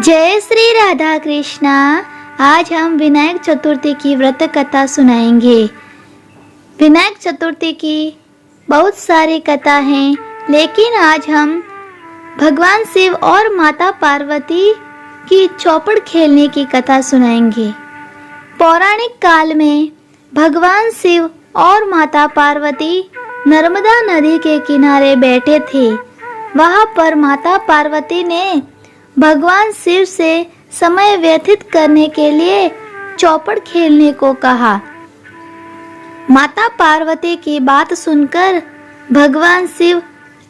जय श्री राधा कृष्णा। आज हम विनायक चतुर्थी की व्रत कथा सुनाएंगे। विनायक चतुर्थी की बहुत सारी कथा हैं, लेकिन आज हम भगवान शिव और माता पार्वती की चौपड़ खेलने की कथा सुनाएंगे। पौराणिक काल में भगवान शिव और माता पार्वती नर्मदा नदी के किनारे बैठे थे। वहां पर माता पार्वती ने भगवान शिव से समय व्यतीत करने के लिए चौपड़ खेलने को कहा। माता पार्वती की बात सुनकर भगवान शिव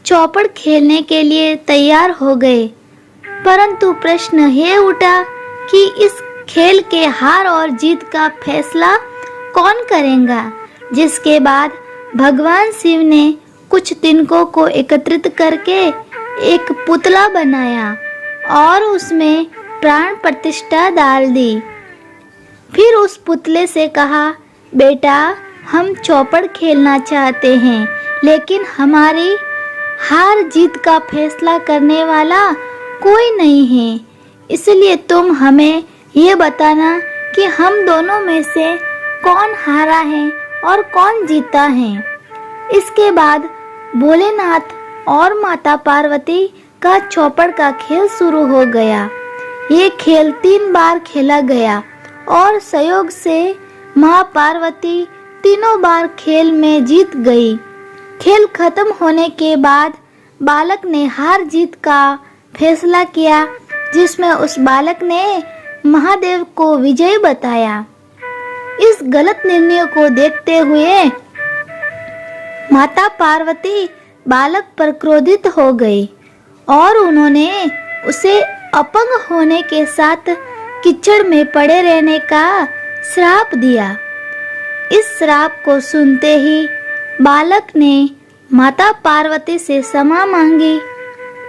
चौपड़ खेलने के लिए तैयार हो गए, परंतु प्रश्न ये उठा कि इस खेल के हार और जीत का फैसला कौन करेगा। जिसके बाद भगवान शिव ने कुछ तिनकों को एकत्रित करके एक पुतला बनाया और उसमें प्राण प्रतिष्ठा डाल दी। फिर उस पुतले से कहा, बेटा, हम चौपड़ खेलना चाहते हैं, लेकिन हमारी हार जीत का फैसला करने वाला कोई नहीं है, इसलिए तुम हमें ये बताना कि हम दोनों में से कौन हारा है और कौन जीता है। इसके बाद भोलेनाथ और माता पार्वती का चौपड़ का खेल शुरू हो गया। ये खेल 3 बार खेला गया और संयोग से माँ पार्वती तीनों बार खेल में जीत गई। खेल खत्म होने के बाद बालक ने हार जीत का फैसला किया, जिसमें उस बालक ने महादेव को विजयी बताया। इस गलत निर्णय को देखते हुए माता पार्वती बालक पर क्रोधित हो गई और उन्होंने उसे अपंग होने के साथ कीचड़ में पड़े रहने का श्राप दिया। इस श्राप को सुनते ही बालक ने माता पार्वती से क्षमा मांगी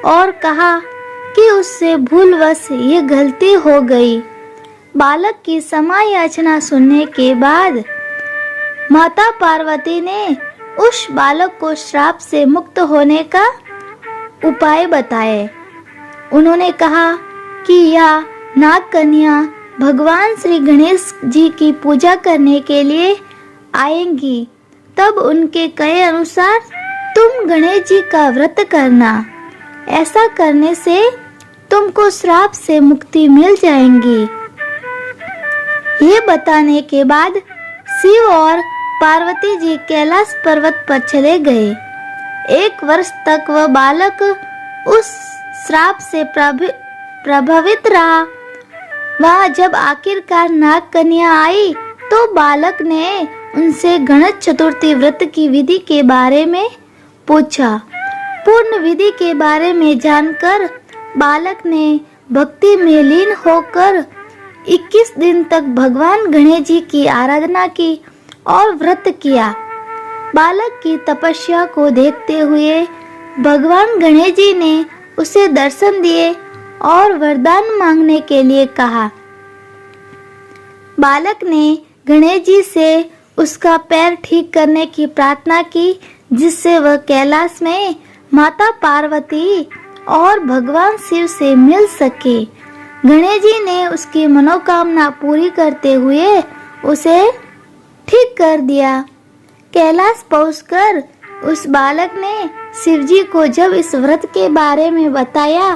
और कहा कि उससे भूलवश ये गलती हो गई। बालक की क्षमा याचना सुनने के बाद माता पार्वती ने उस बालक को श्राप से मुक्त होने का उपाय बताए। उन्होंने कहा कि यह नाग कन्या भगवान श्री गणेश जी की पूजा करने के लिए आएंगी, तब उनके कहे अनुसार तुम गणेश जी का व्रत करना। ऐसा करने से तुमको श्राप से मुक्ति मिल जाएगी। ये बताने के बाद शिव और पार्वती जी कैलाश पर्वत पर चले गए। 1 वर्ष तक वह बालक उस श्राप से प्रभावित रहा। वह जब आखिरकार नाग कन्या आई तो बालक ने उनसे गणेश चतुर्थी व्रत की विधि के बारे में पूछा। पूर्ण विधि के बारे में जानकर बालक ने भक्ति में लीन होकर 21 दिन तक भगवान गणेश जी की आराधना की और व्रत किया। बालक की तपस्या को देखते हुए भगवान गणेश जी ने उसे दर्शन दिए और वरदान मांगने के लिए कहा। बालक ने गणेश जी से उसका पैर ठीक करने की प्रार्थना की, जिससे वह कैलाश में माता पार्वती और भगवान शिव से मिल सके। गणेश जी ने उसकी मनोकामना पूरी करते हुए उसे ठीक कर दिया। कैलाश पहुंचकर उस बालक ने शिवजी को जब इस व्रत के बारे में बताया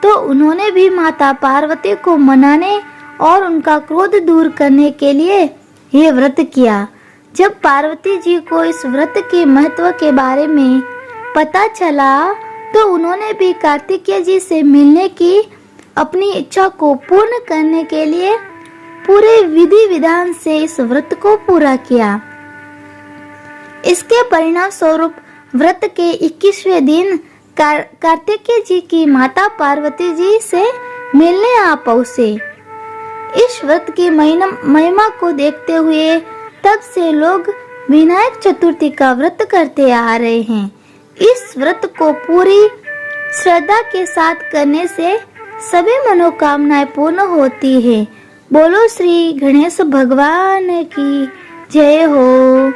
तो उन्होंने भी माता पार्वती को मनाने और उनका क्रोध दूर करने के लिए ये व्रत किया। जब पार्वती जी को इस व्रत के महत्व के बारे में पता चला तो उन्होंने भी कार्तिकेय जी से मिलने की अपनी इच्छा को पूर्ण करने के लिए पूरे विधि विधान से इस व्रत को पूरा किया। इसके परिणाम स्वरूप व्रत के 21वें दिन कार्तिकेय जी की माता पार्वती जी से मिलने आ पहुँचे। इस व्रत की महिमा को देखते हुए तब से लोग विनायक चतुर्थी का व्रत करते आ रहे हैं। इस व्रत को पूरी श्रद्धा के साथ करने से सभी मनोकामनाएं पूर्ण होती है। बोलो श्री गणेश भगवान की जय हो।